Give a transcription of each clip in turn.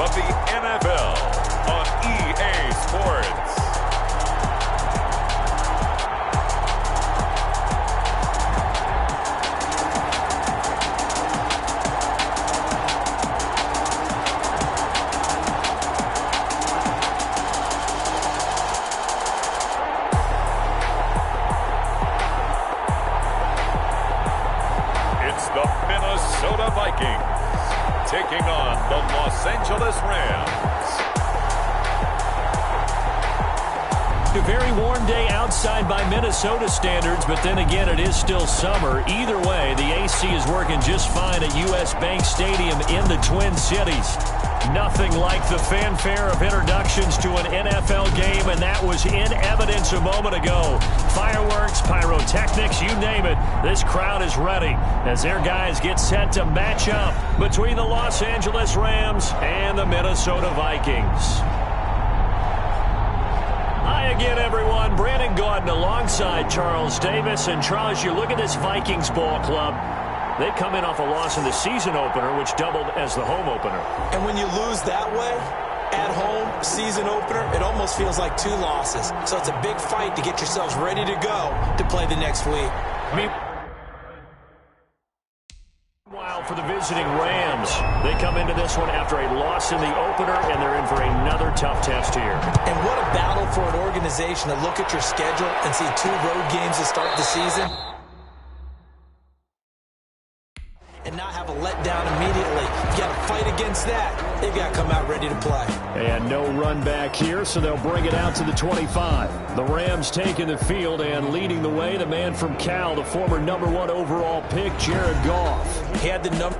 of the NFL on EA Sports. The Minnesota Vikings taking on the Los Angeles Rams. A very warm day outside by Minnesota standards, but then again, it is still summer. Either way, the AC is working just fine at US Bank Stadium in the Twin Cities. Nothing like the fanfare of introductions to an NFL game, and that was in evidence a moment ago. Fireworks, pyrotechnics, you name it. This crowd is ready as their guys get set to match up between the Los Angeles Rams and the Minnesota Vikings. Hi again, everyone. Brandon Gaudin alongside Charles Davis. And Charles, you look at this Vikings ball club. They come in off a loss in the season opener, which doubled as the home opener. And when you lose that way, at home, season opener, it almost feels like two losses. So it's a big fight to get yourselves ready to go to play the next week. Meanwhile, for the visiting Rams, they come into this one after a loss in the opener, and they're in for another tough test here. And what a battle for an organization to look at your schedule and see two road games to start the season and not have a letdown immediately. You got to fight against that. They've got to come out ready to play. And no run back here, so they'll bring it out to the 25. The Rams taking the field and leading the way, the man from Cal, the former #1 overall pick, Jared Goff. He had the number.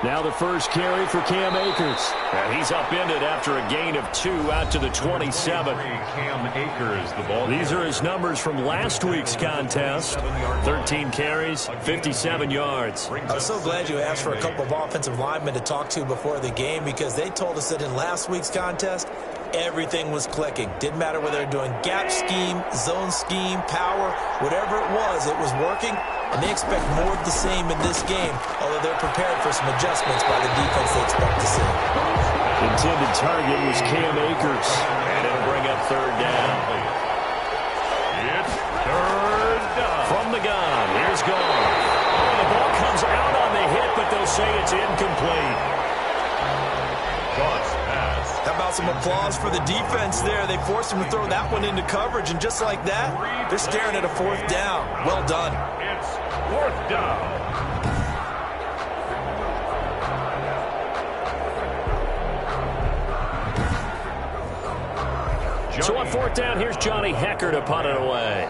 Now the first carry for Cam Akers. And he's upended after a gain of 2 out to the 27. Cam Akers, the ball. These are his numbers from last week's contest. 13 carries, 57 yards. I was so glad you asked for a couple of offensive linemen to talk to before the game, because they told us that in last week's contest, everything was clicking. Didn't matter whether they're doing gap scheme, zone scheme, power, whatever it was working. And they expect more of the same in this game, although they're prepared for some adjustments by the defense they expect to see. Intended target was Cam Akers, and it'll bring up third down. It's third down. From the gun, here's Goff. Oh, the ball comes out on the hit, but they'll say it's incomplete. Goff's pass. How about some applause for the defense there? They forced him to throw that one into coverage, and just like that, they're staring at a fourth down. Well done. It's fourth down. So on fourth down, here's Johnny Hecker to punt it away.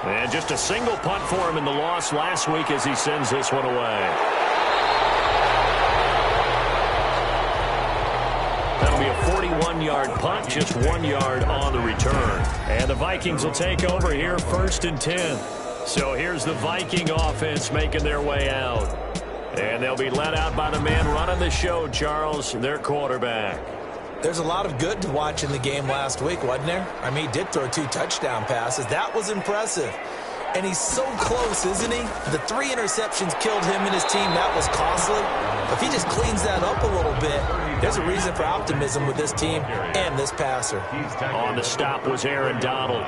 And just a single punt for him in the loss last week as he sends this one away. That'll be a 41-yard punt, just 1 yard on the return. And the Vikings will take over here, 1st and 10. So here's the Viking offense making their way out. And they'll be led out by the man running the show, Charles, their quarterback. There's a lot of good to watch in the game last week, wasn't there? I mean, he did throw 2 touchdown passes. That was impressive. And he's so close, isn't he? The 3 interceptions killed him and his team. That was costly. If he just cleans that up a little bit, there's a reason for optimism with this team and this passer. On the stop was Aaron Donald.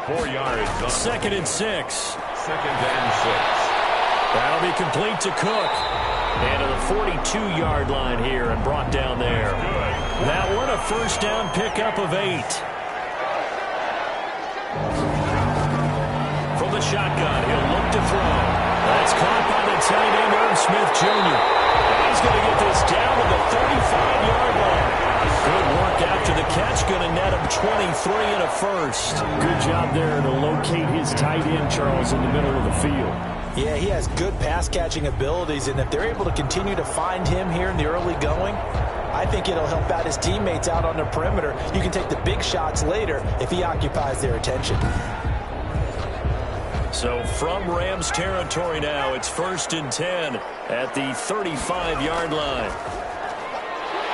4 yards. 2nd and 6. 2nd and 6. That'll be complete to Cook. And to the 42-yard line here and brought down there. That one a first down pickup of 8. From the shotgun, he'll look to throw. That's caught by the tight end, Irv Smith Jr. And he's going to get this down to the 35-yard line. Good work after the catch, going to net him 23 and a first. Good job there to locate his tight end, Charles, in the middle of the field. Yeah, he has good pass-catching abilities, and if they're able to continue to find him here in the early going, I think it'll help out his teammates out on the perimeter. You can take the big shots later if he occupies their attention. So from Rams territory now, it's 1st and 10 at the 35-yard line.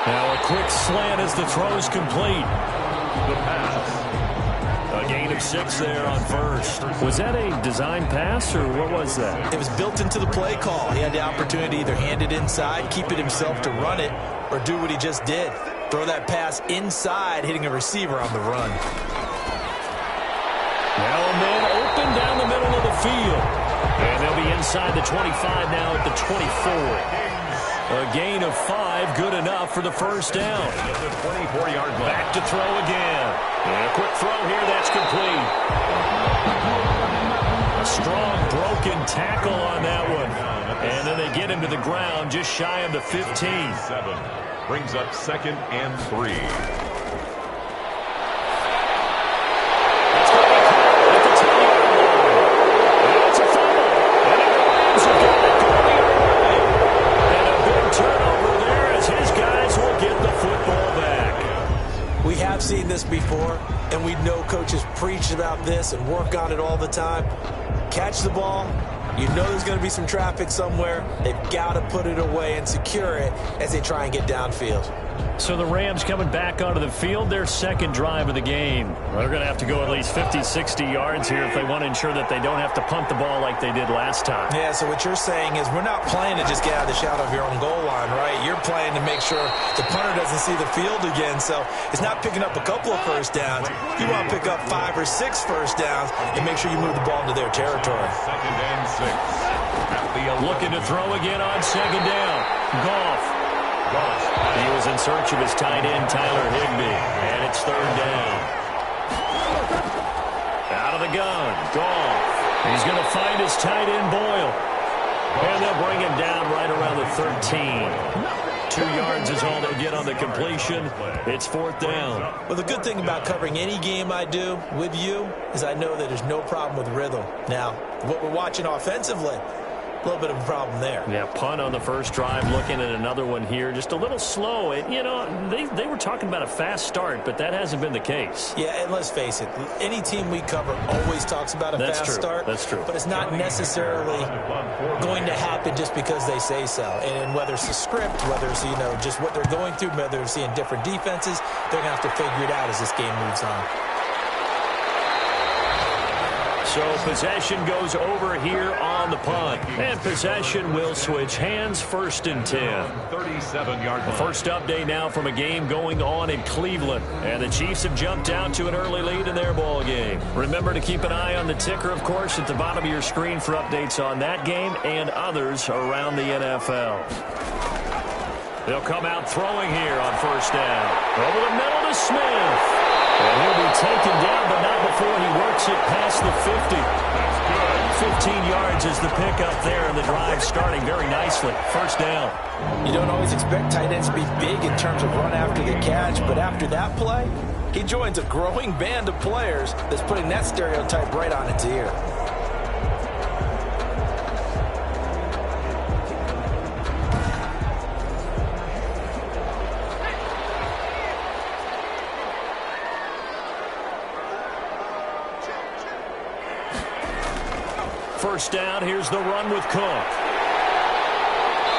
Now a quick slant as the throw's complete. The pass. A gain of 6 there on first. Was that a design pass, or what was that? It was built into the play call. He had the opportunity to either hand it inside, keep it himself to run it, or do what he just did. Throw that pass inside, hitting a receiver on the run. Now a man open down the middle of the field. And they'll be inside the 25 now at the 24. A gain of 5, good enough for the first down. The 24-yard line. Back to throw again. And a quick throw here, that's complete. A strong broken tackle on that one. And then they get him to the ground just shy of the 15. 7 brings up 2nd and 3. I've seen this before, and we know coaches preach about this and work on it all the time. Catch the ball. You know there's going to be some traffic somewhere. They've got to put it away and secure it as they try and get downfield. So the Rams coming back onto the field, their second drive of the game. They're going to have to go at least 50, 60 yards here if they want to ensure that they don't have to punt the ball like they did last time. Yeah, so what you're saying is we're not playing to just get out of the shadow of your own goal line, right? You're playing to make sure the punter doesn't see the field again. So it's not picking up a couple of first downs. You want to pick up 5 or 6 first downs and make sure you move the ball into their territory. 2nd and 6. Looking to throw again on 2nd down. Goff. He was in search of his tight end, Tyler Higbee, and it's 3rd down. Out of the gun, Goff. He's going to find his tight end, Boyle. And they'll bring him down right around the 13. 2 yards is all they'll get on the completion. It's 4th down. Well, the good thing about covering any game I do with you is I know that there's no problem with rhythm. Now, what we're watching offensively, a little bit of a problem there. Yeah, punt on the first drive, looking at another one here. Just a little slow. You know, they were talking about a fast start, but that hasn't been the case. Yeah, and let's face it, any team we cover always talks about a fast start. That's true. But it's not necessarily going to happen just because they say so. And whether it's the script, whether it's, you know, just what they're going through, whether they're seeing different defenses, they're going to have to figure it out as this game moves on. So possession goes over here on the punt. And possession will switch hands, 1st and 10. 37-yard line. First update now from a game going on in Cleveland. And the Chiefs have jumped out to an early lead in their ball game. Remember to keep an eye on the ticker, of course, at the bottom of your screen for updates on that game and others around the NFL. They'll come out throwing here on 1st down. Over the middle to Smith. And he'll be taken down, but not before he works it past the 50. That's good. 15 yards is the pickup there, and the drive starting very nicely. 1st down. You don't always expect tight ends to be big in terms of run after the catch, but after that play, he joins a growing band of players that's putting that stereotype right on its ear. First down, here's the run with Cook.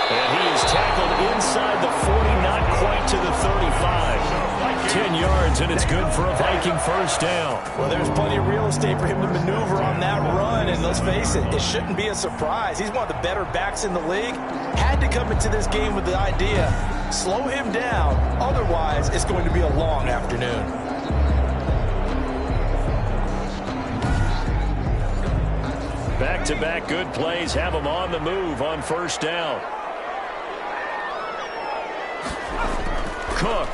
And he is tackled inside the 40, not quite to the 35. 10 yards, and it's good for a Viking first down. Well, there's plenty of real estate for him to maneuver on that run, and let's face it, it shouldn't be a surprise. He's one of the better backs in the league. Had to come into this game with the idea, slow him down, otherwise it's going to be a long afternoon. Back-to-back good plays have him on the move on 1st down. Cook.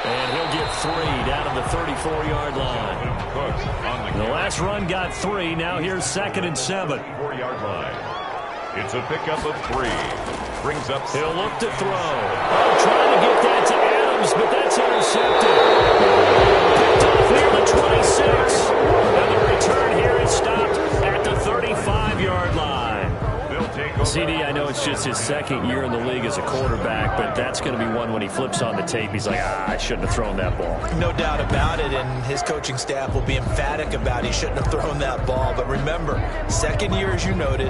And he'll get 3 down at the 34-yard line. The last run got 3. Now here's 2nd and 7. 4-yard line. It's a pickup of 3. Brings up. He'll look to throw. Oh, trying to get that to Adams, but that's intercepted. Picked off near the 26. And the return here is stopped at the 35-yard line. They'll take CD, I know it's just his second year in the league as a quarterback, but that's going to be one when he flips on the tape. He's like, I shouldn't have thrown that ball. No doubt about it, and his coaching staff will be emphatic about he shouldn't have thrown that ball. But remember, second year, as you noted,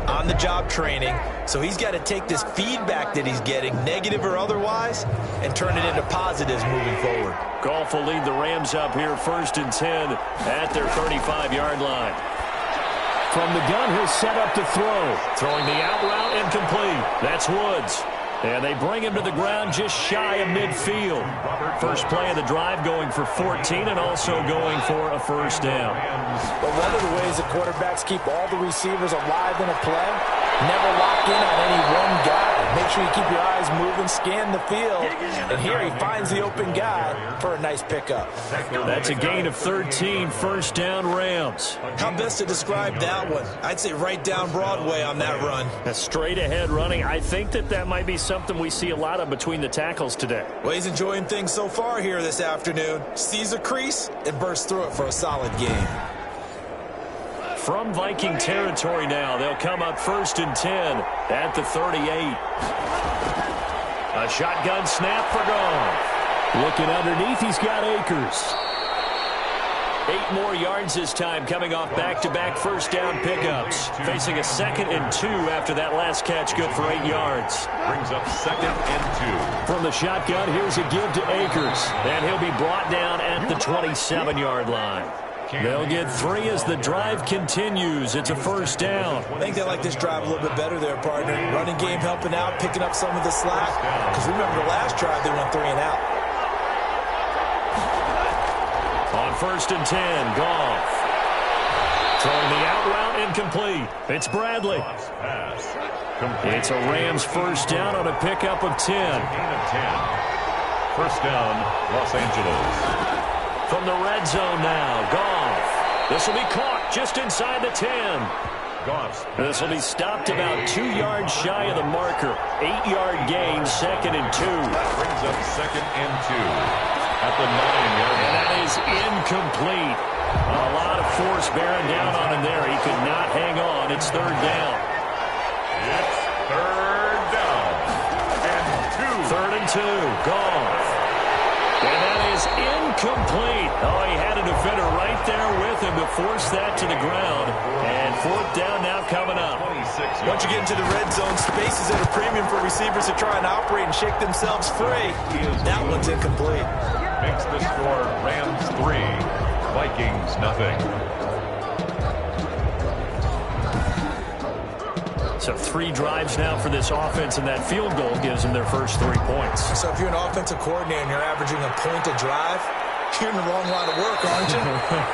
on-the-job training, so he's got to take this feedback that he's getting, negative or otherwise, and turn it into positives moving forward. Goff will lead the Rams up here 1st and 10 at their 35-yard line. From the gun, he'll set up to throw. Throwing the out route incomplete. That's Woods. And they bring him to the ground just shy of midfield. First play of the drive going for 14 and also going for a first down. But one of the ways the quarterbacks keep all the receivers alive in a play, never lock in on any one guy. Make sure you keep your eyes moving, scan the field. And here he finds the open guy for a nice pickup. That's a gain of 13, first down Rams. How best to describe that one? I'd say right down Broadway on that run. A straight ahead running. I think that might be something we see a lot of between the tackles today. Well, he's enjoying things so far here this afternoon. Sees a crease and bursts through it for a solid gain. From Viking territory now, they'll come up 1st and 10 at the 38. A shotgun snap for Goff. Looking underneath, he's got Akers. 8 more yards this time, coming off back-to-back first down pickups. Facing a 2nd and 2 after that last catch, good for 8 yards. Brings up 2nd and 2. From the shotgun, here's a give to Akers. And he'll be brought down at the 27-yard line. They'll get 3 as the drive continues. It's a first down. I think they like this drive a little bit better there, partner. Running game helping out, picking up some of the slack. Because remember the last drive, they went 3 and out. On 1st and 10, Goff. Throwing the out route incomplete. It's Bradley. It's a Rams first down on a pickup of 10. First down, Los Angeles. From the red zone now, Goff. This will be caught just inside the 10. Goff. This will be stopped about 2 yards shy of the marker. 8-yard gain, 2nd and 2. That brings up 2nd and 2 at the 9-yard line. And that is incomplete. A lot of force bearing down on him there. He could not hang on. It's 3rd down. It's 3rd down and 2. 3rd and 2, Goff. And that is incomplete. Oh, he had a defender right there with him to force that to the ground. And 4th down now coming up. Once you get into the red zone, space is at a premium for receivers to try and operate and shake themselves free. That one's incomplete. Makes the score Rams 3, Vikings nothing. So 3 drives now for this offense, and that field goal gives them their first 3 points. So if you're an offensive coordinator and you're averaging a point a drive, you're in the wrong line of work, aren't you?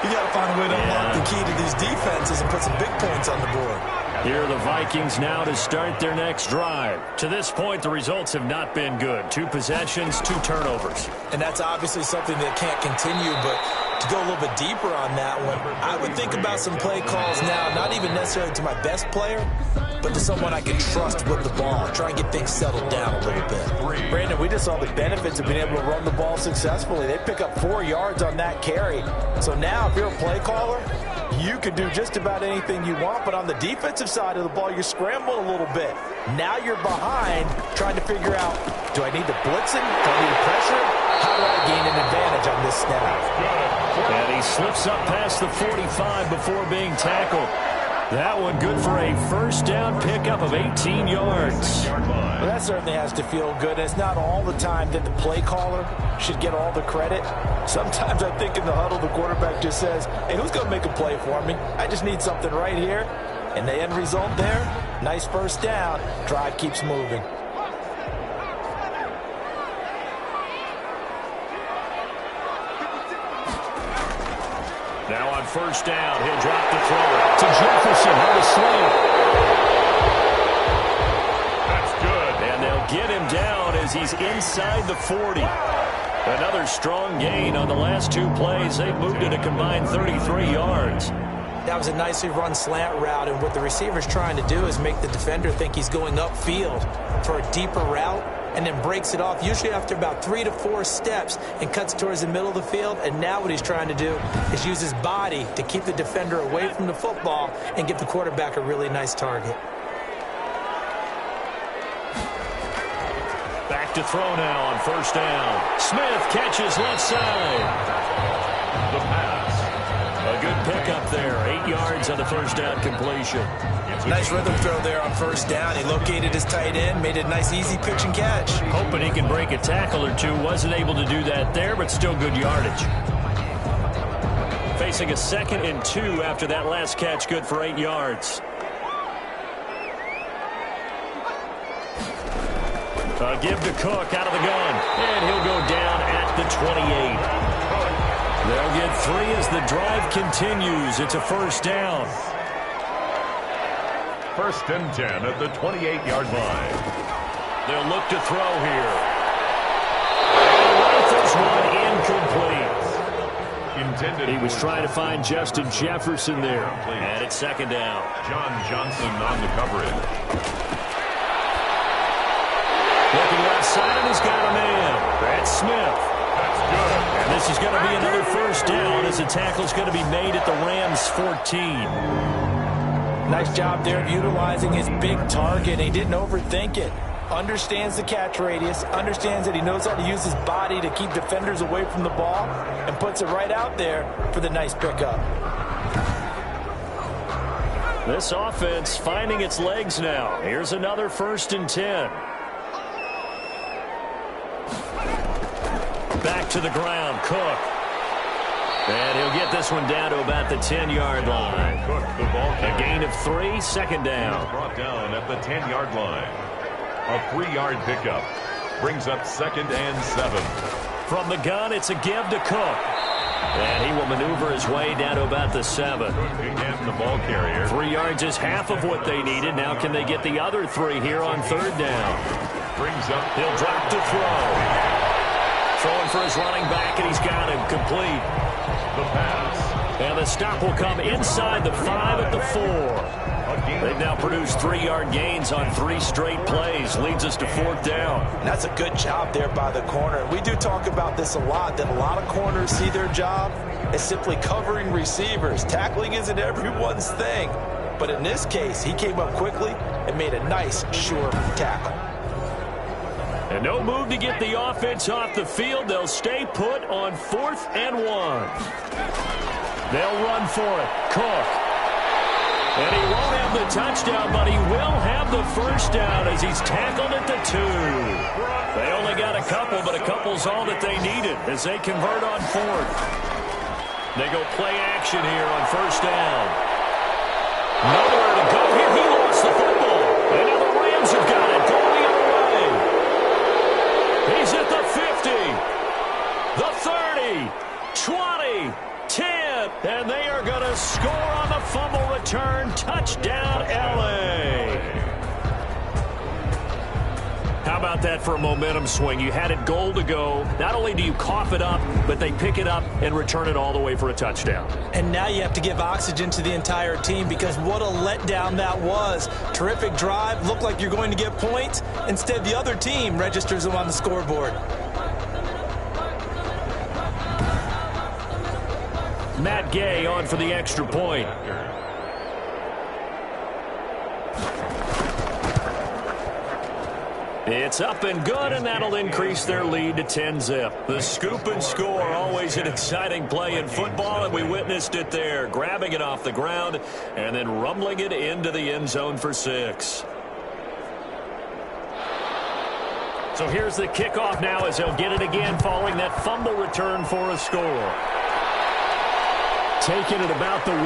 You got to find a way to unlock the key to these defenses and put some big points on the board. Here are the Vikings now to start their next drive. To this point, the results have not been good. 2 possessions, 2 turnovers. And that's obviously something that can't continue, but to go a little bit deeper on that one, I would think about some play calls now, not even necessarily to my best player, but to someone I can trust with the ball. Try and get things settled down a little bit. Brandon, we just saw the benefits of being able to run the ball successfully. They pick up 4 yards on that carry. So now if you're a play caller, you can do just about anything you want, but on the defensive side of the ball, you're scrambling a little bit. Now you're behind, trying to figure out, do I need to blitz him? Do I need to pressure him? How do I gain an advantage on this snap? And he slips up past the 45 before being tackled. That one good for a first down pickup of 18 yards. Well, that certainly has to feel good. It's not all the time that the play caller should get all the credit. Sometimes I think in the huddle, the quarterback just says, hey, who's going to make a play for me? I just need something right here. And the end result there, nice first down. Drive keeps moving. Now on first down, he'll drop the throw to Jefferson on the slant. That's good. And they'll get him down as he's inside the 40. Another strong gain on the last 2 plays. They've moved it a combined 33 yards. That was a nicely run slant route, and what the receiver's trying to do is make the defender think he's going upfield for a deeper route, and then breaks it off, usually after about 3 to 4 steps, and cuts towards the middle of the field. And now what he's trying to do is use his body to keep the defender away from the football and give the quarterback a really nice target. to throw now on first down. Smith catches left side. The pass. A good pickup there. 8 yards on the first down completion. Nice rhythm throw there on first down. He located his tight end, made it a nice easy pitch and catch. Hoping he can break a tackle or two. Wasn't able to do that there, but still good yardage. Facing a 2nd and 2 after that last catch, good for 8 yards. A give to Cook out of the gun, and he'll go down at the 28. They'll get 3 as the drive continues. It's a first down. 1st and 10 at the 28-yard line. They'll look to throw here. And rifles one incomplete. He was trying to find Justin Jefferson there. And it's 2nd down. John Johnson on the coverage. Looking left side, and he's got a man. That's Smith. That's good. And this is going to be another first down as the tackle's going to be made at the Rams' 14. Nice job there of utilizing his big target. He didn't overthink it. Understands the catch radius, understands that he knows how to use his body to keep defenders away from the ball, and puts it right out there for the nice pickup. This offense finding its legs now. Here's another 1st and 10. Back to the ground, Cook. And he'll get this one down to about the 10-yard line. Cook, the ball A gain of 3, 2nd down. brought down at the 10-yard line. A 3-yard pickup brings up 2nd and 7. From the gun, it's a give to Cook. And he will maneuver his way down to about the 7. Again, the ball carrier. 3 yards is half of what they needed. Now can they get the other 3 here on 3rd down? Brings up. He'll drop to throw. Throwing for his running back, and he's got him complete. The pass. And the stop will come inside the 5 at the 4. They've now produced 3-yard gains on 3 straight plays. Leads us to 4th down. And that's a good job there by the corner. We do talk about this a lot, that a lot of corners see their job as simply covering receivers. Tackling isn't everyone's thing. But in this case, he came up quickly and made a nice, sure tackle. And no move to get the offense off the field. They'll stay put on 4th and 1. They'll run for it. Cook. And he won't have the touchdown, but he will have the first down as he's tackled at the 2. They only got a couple, but a couple's all that they needed as they convert on 4th. They go play action here on first down. Nowhere to go here. He lost the football. And now the Rams have got it. Going the other way. He's at the 50, the 30, 20, 10, and they are going to score on the fumble return. Touchdown, L.A. How about that for a momentum swing? You had it goal to go. Not only do you cough it up, but they pick it up and return it all the way for a touchdown. And now you have to give oxygen to the entire team because what a letdown that was. Terrific drive. Looked like you're going to get points. Instead, the other team registers them on the scoreboard. Matt Gay on for the extra point. It's up and good, and that'll increase their lead to 10-zip. The scoop and score, always an exciting play in football, and we witnessed it there, grabbing it off the ground and then rumbling it into the end zone for 6. So here's the kickoff now as they'll get it again following that fumble return for a score. Taking it about the 1.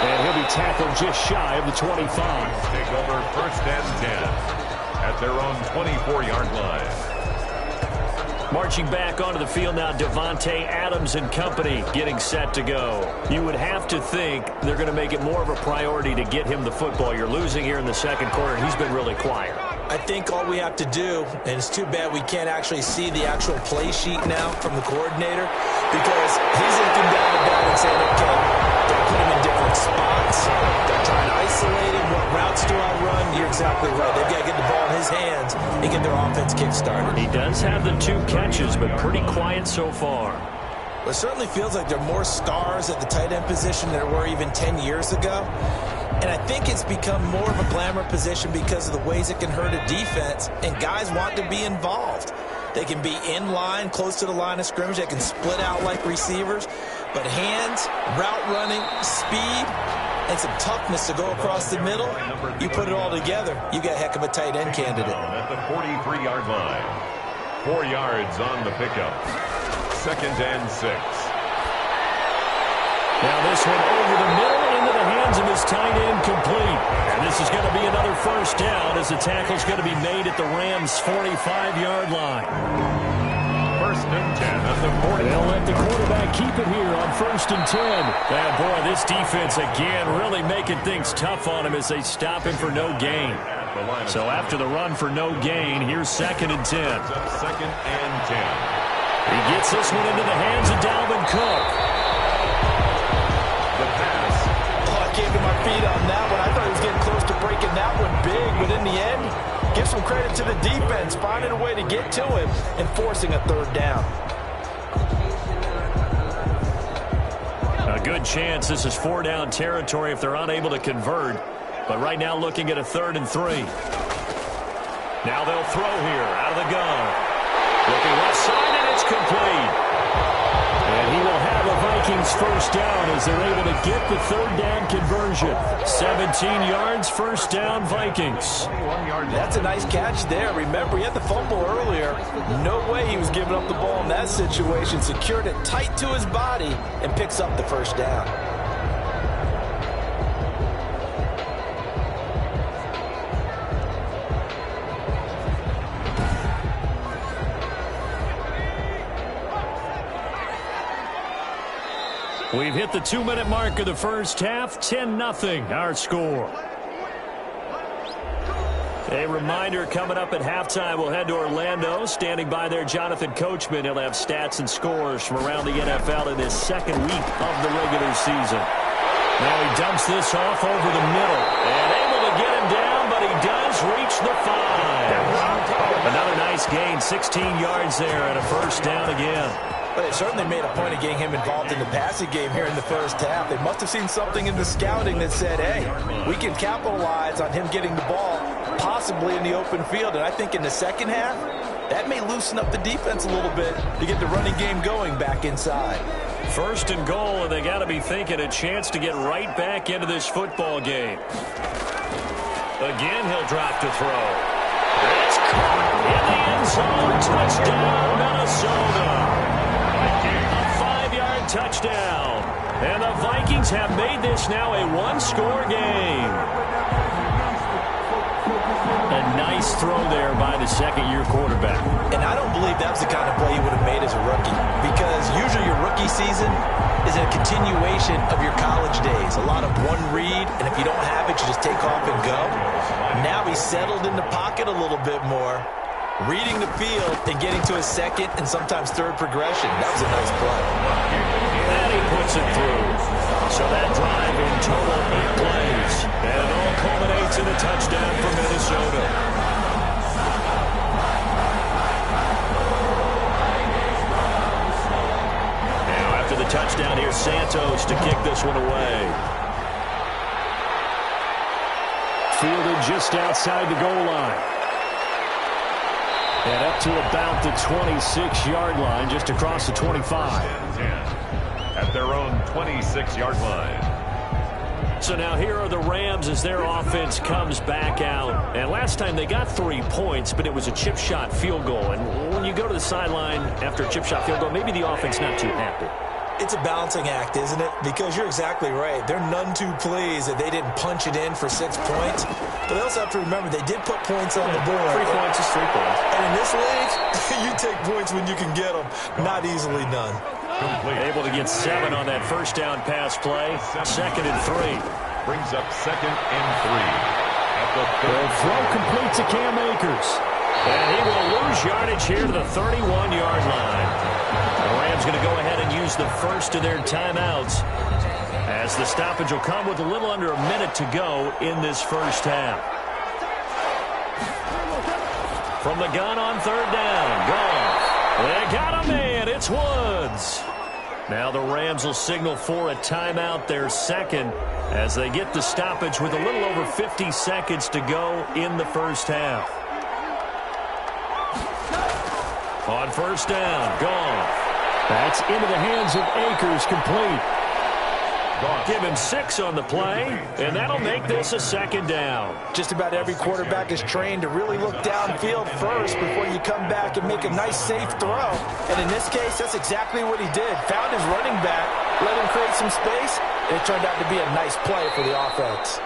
And he'll be tackled just shy of the 25. Take over 1st and 10 at their own 24-yard line. Marching back onto the field now, Devontae Adams and company getting set to go. You would have to think they're going to make it more of a priority to get him the football. You're losing here in the 2nd quarter. He's been really quiet. I think all we have to do, and it's too bad we can't actually see the actual play sheet now from the coordinator, because he's looking down the ball and saying, okay, they'll put him in different spots. They'll try and isolate him. What routes do I run? You're exactly right. They've got to get the ball in his hands and get their offense kick-started. He does have the 2 catches, but pretty quiet so far. It certainly feels like there are more stars at the tight end position than there were even 10 years ago. And I think it's become more of a glamour position because of the ways it can hurt a defense, and guys want to be involved. They can be in line, close to the line of scrimmage. They can split out like receivers. But hands, route running, speed, and some toughness to go across the middle, you put it all together, you got a heck of a tight end candidate. At the 43-yard line. 4 yards on the pickup. 2nd and 6. Now this one over the middle into the hands of his tight end, complete. And this is going to be another first down as the tackle's going to be made at the Rams' 45-yard line. 1st and 10 at the 40. They'll let the quarterback keep it here on 1st and 10. And boy, this defense again really making things tough on him as they stop him for no gain. So after the run for no gain, here's 2nd and 10. 2nd and 10. He gets this one into the hands of Dalvin Cook. The pass. Oh, I came to my feet on that one. I thought he was getting close to breaking that one big, but in the end, give some credit to the defense, finding a way to get to him and forcing a 3rd down. A good chance this is 4-down territory if they're unable to convert. But right now looking at a 3rd and 3. Now they'll throw here out of the gun. Looking left side, and it's complete. And he will have a Vikings first down as they're able to get the 3rd down conversion. 17 yards, first down, Vikings. That's a nice catch there. Remember, he had the fumble earlier. No way he was giving up the ball in that situation. Secured it tight to his body and picks up the first down. We've hit the 2-minute mark of the first half. 10-0 our score. A reminder, coming up at halftime, we'll head to Orlando. Standing by there, Jonathan Coachman. He'll have stats and scores from around the NFL in his 2nd week of the regular season. Now he dumps this off over the middle. And able to get him down, but he does reach the 5. Another nice gain, 16 yards there, and a first down again. But they certainly made a point of getting him involved in the passing game here in the first half. They must have seen something in the scouting that said, hey, we can capitalize on him getting the ball possibly in the open field. And I think in the second half, that may loosen up the defense a little bit to get the running game going back inside. 1st and goal, and they got to be thinking a chance to get right back into this football game. Again, he'll drop to throw. It's caught in the end zone. Touchdown, Minnesota. A 5-yard touchdown. And the Vikings have made this now a 1-score game. A nice throw there by the 2nd-year quarterback. And I don't believe that was the kind of play he would have made as a rookie, because usually your rookie season is a continuation of your college days. A lot of one read, and if you don't have it, you just take off and go. Now he's settled in the pocket a little bit more, reading the field and getting to his 2nd and sometimes 3rd progression. That was a nice play. And he puts it through. So that drive in total 8 plays. And it all culminates in a touchdown for Minnesota. Now after the touchdown, here's Santos to kick this one away. Fielded just outside the goal line. And up to about the 26-yard line, just across the 25. At their own 26-yard line. So now here are the Rams as their offense comes back out. And last time they got 3 points, but it was a chip shot field goal. And when you go to the sideline after a chip shot field goal, maybe the offense not too happy. It's a balancing act, isn't it? Because you're exactly right. They're none too pleased that they didn't punch it in for 6 points. But they also have to remember they did put points on the board. 3 points is 3 points. And in this league, you take points when you can get them. Not easily done. Able to get 7 on that first down pass play. 2nd and 3. Brings up 2nd and 3. At the throw complete to Cam Akers. And he will lose yardage here to the 31-yard line. The Rams going to go ahead and use the first of their timeouts, as the stoppage will come with a little under a minute to go in this first half. From the gun on 3rd down. Goff. They got a man. It's Woods. Now the Rams will signal for a timeout, their second, as they get the stoppage with a little over 50 seconds to go in the first half. On first down, gone. That's into the hands of Akers, complete. Give him 6 on the play, and that'll make this a second down. Just about every quarterback is trained to really look downfield first before you come back and make a nice, safe throw. And in this case, that's exactly what he did. Found his running back, let him create some space, and it turned out to be a nice play for the offense.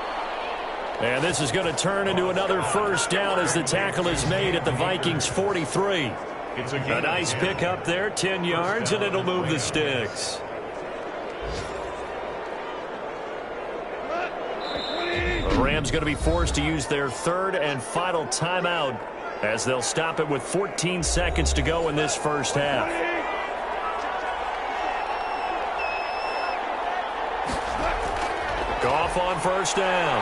And this is going to turn into another first down as the tackle is made at the Vikings 43. A nice pickup there, 10 yards, and it'll move the sticks. The Rams going to be forced to use their third and final timeout as they'll stop it with 14 seconds to go in this first half. Goff on first down.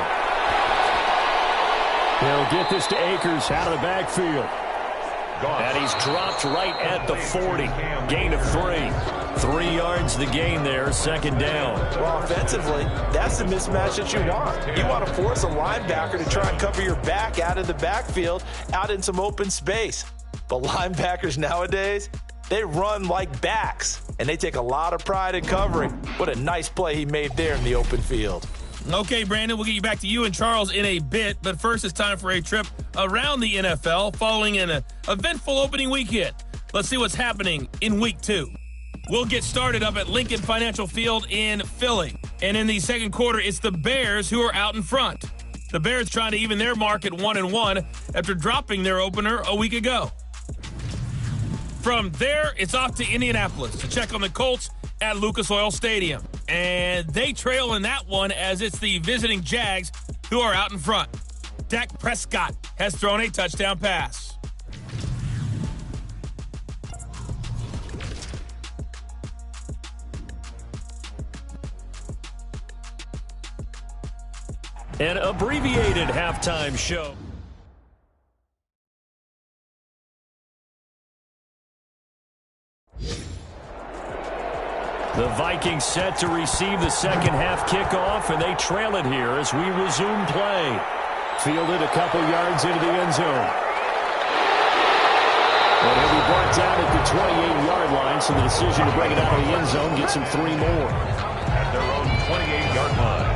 He'll get this to Akers out of the backfield. And he's dropped right at the 40. Gain of 3. 3 yards the gain there, second down. Well, offensively, that's the mismatch that you want. You want to force a linebacker to try and cover your back out of the backfield, out in some open space. But linebackers nowadays, they run like backs, and they take a lot of pride in covering. What a nice play he made there in the open field. Okay, Brandon, we'll get you back to you and Charles in a bit, but first it's time for a trip around the NFL following an eventful opening weekend. Let's see what's happening in Week 2. We'll get started up at Lincoln Financial Field in Philly. And in the second quarter, it's the Bears who are out in front. The Bears trying to even their mark at 1-1 after dropping their opener a week ago. From there, it's off to Indianapolis to check on the Colts at Lucas Oil Stadium. And they trail in that one as it's the visiting Jags who are out in front. Dak Prescott has thrown a touchdown pass. An abbreviated halftime show. The Vikings set to receive the second half kickoff, and they trail it here as we resume play. Fielded a couple yards into the end zone. And he'll be brought down at the 28-yard line, so the decision to bring it out of the end zone gets him 3 more. At their own 28-yard line.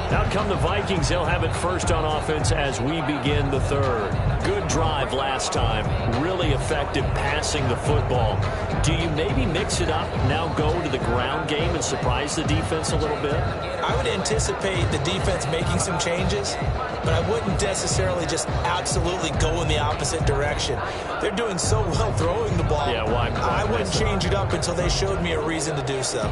Out come the Vikings. They'll have it first on offense as we begin the third. Good drive last time. Really effective passing the football. Do you maybe mix it up, now go to the ground game and surprise the defense a little bit? I would anticipate the defense making some changes, but I wouldn't necessarily just absolutely go in the opposite direction. They're doing so well throwing the ball. Yeah, why I wouldn't change it up until they showed me a reason to do so.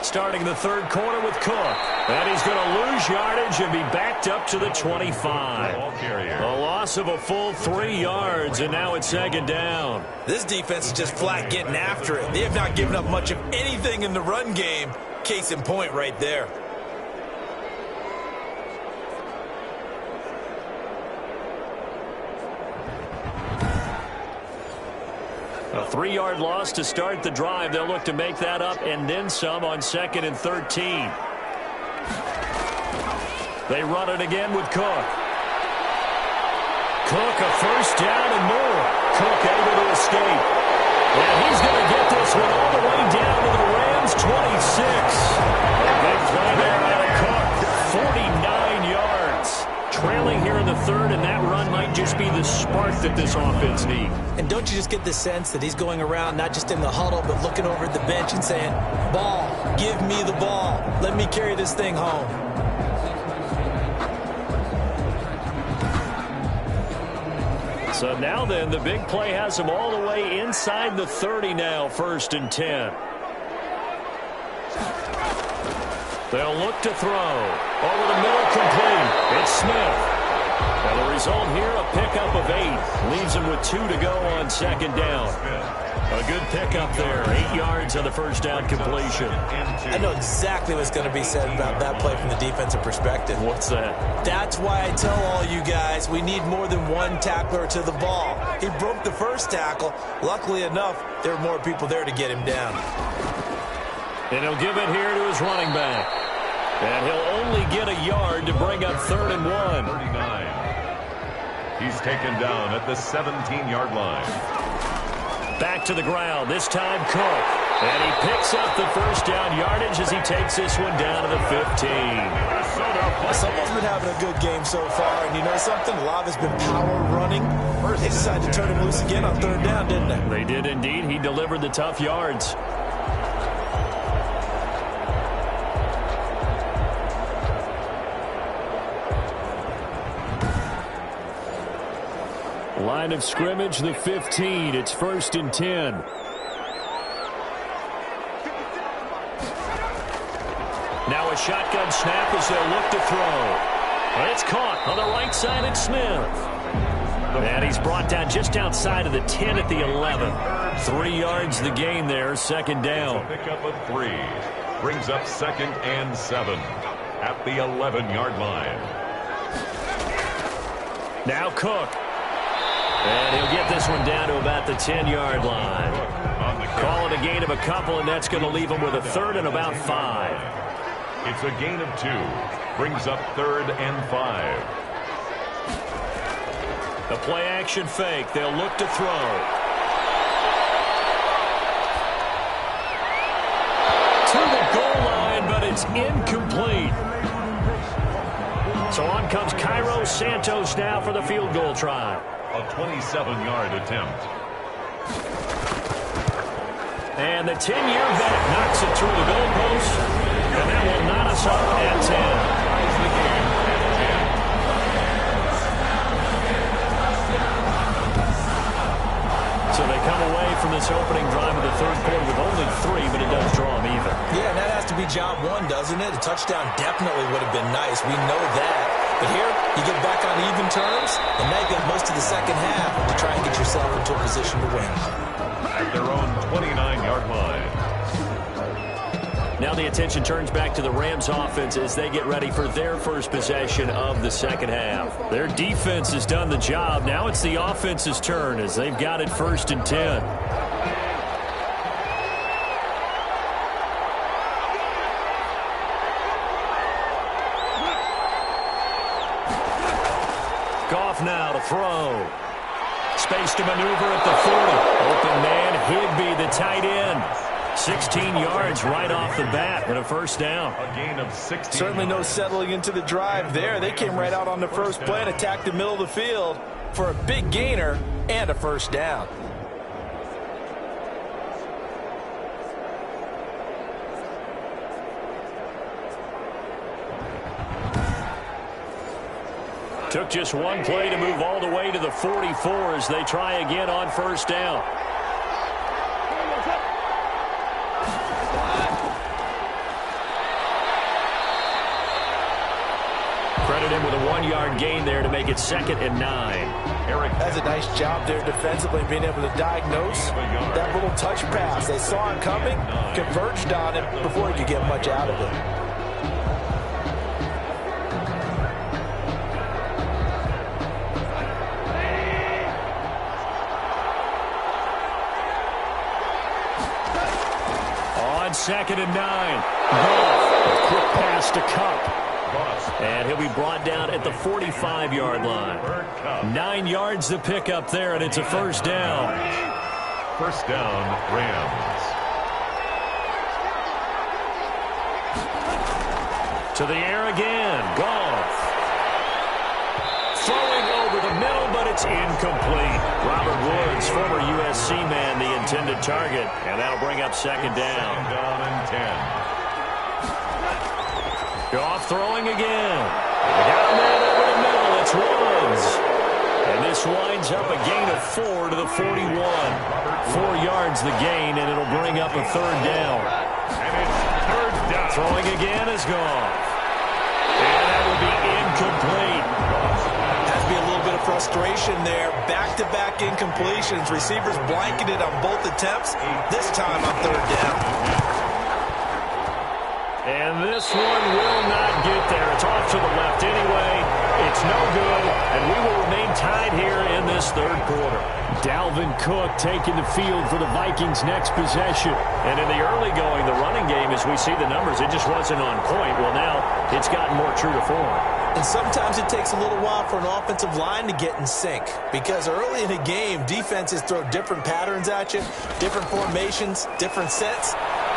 Starting the third quarter with Cook. And he's going to lose yardage and be backed up to the 25. A loss of a full 3 yards, and now it's second down. This defense is just flat getting after it. They have not given up much of anything in the run game. Case in point right there. A 3-yard loss to start the drive. They'll look to make that up and then some on 2nd and 13. They run it again with Cook. Cook, a first down and more. Cook able to escape. And he's going to get this one all the way down to the Rams' 26. A big play there out of Cook. 49 yards. Trailing here in the third, and that run might just be the spark that this offense needs. And don't you just get the sense that he's going around not just in the huddle, but looking over at the bench and saying, ball, give me the ball. Let me carry this thing home. So now then, the big play has him all the way inside the 30 now, 1st and 10. They'll look to throw. Over the middle, complete. It's Smith. And the result here, a pickup of 8. Leaves him with 2 to go on second down. A good pickup there. 8 yards on the first down completion. I know exactly what's going to be said about that play from the defensive perspective. What's that? That's why I tell all you guys we need more than one tackler to the ball. He broke the first tackle. Luckily enough, there were more people there to get him down. And he'll give it here to his running back. And he'll only get a yard to bring up 3rd and 1. 39. He's taken down at the 17-yard line. Back to the ground, this time Cook. And he picks up the first down yardage as he takes this one down to the 15. Someone's been having a good game so far, and you know something? A lot has been power running. They decided to turn him loose again on 3rd down, didn't they? They did indeed. He delivered the tough yards. Line of scrimmage, the 15. It's 1st and 10. Now a shotgun snap as they'll look to throw. It's caught on the right side. It's Smith. And he's brought down just outside of the 10 at the 11. 3 yards the gain there, 2nd down. Pickup of 3. Brings up 2nd and 7 at the 11-yard line. Now Cook. And he'll get this one down to about the 10-yard line. Call it a gain of a couple, and that's going to leave him with a 3rd and about 5. It's a gain of 2. Brings up 3rd and 5. The play-action fake. They'll look to throw. To the goal line, but it's incomplete. So on comes Cairo Santos now for the field goal try. A 27-yard attempt. And the 10-year vet knocks it through the goalpost. And that will knot us off at 10. Ties the game at 10. So they come away from this opening drive of the 3rd quarter with only 3, but it does draw them even. Yeah, and that has to be job 1, doesn't it? A touchdown definitely would have been nice. We know that. But here, you get back on even terms, and now you got most of the second half to try and get yourself into a position to win. At their own 29-yard line. Now the attention turns back to the Rams offense as they get ready for their first possession of the second half. Their defense has done the job. Now it's the offense's turn as they've got it 1st and 10. Goff now to throw. Space to maneuver at the 40. Open man, Higbee, the tight end. 16 yards right off the bat, but a 1st down. A gain of 16. Certainly no settling into the drive there. They came right out on the first play and attacked the middle of the field for a big gainer and a 1st down. Took just one play to move all the way to the 44 as they try again on 1st down. Credit him with a 1-yard gain there to make it 2nd and 9. Eric That's a nice job there defensively, being able to diagnose that little touch pass. They saw him coming, converged on it before he could get much out of it. On 2nd and 9. Goff, a quick pass to Cup. And he'll be brought down at the 45-yard line. 9 yards to pick up there, and it's a 1st down. 1st down, Rams. To the air again. Goff. Throwing over the middle, but it's incomplete. Robert Woods, former USC man, the intended target. And that'll bring up 2nd down. 2nd down and 10. Goff throwing again. Got a man over the middle. It's Woods. And this winds up a gain of 4 to the 41. 4 yards the gain, and it'll bring up a 3rd down. And it's third down. Throwing again is gone. And that will be incomplete. Has to be a little bit of frustration there. Back-to-back incompletions. Receivers blanketed on both attempts. This time on third down. And this one will not get there. It's off to the left anyway. It's no good, and we will remain tied here in this third quarter. Dalvin Cook taking the field for the Vikings' next possession. And in the early going, the running game, as we see the numbers, it just wasn't on point. Well, now it's gotten more true to form. And sometimes it takes a little while for an offensive line to get in sync, because early in the game, defenses throw different patterns at you, different formations, different sets,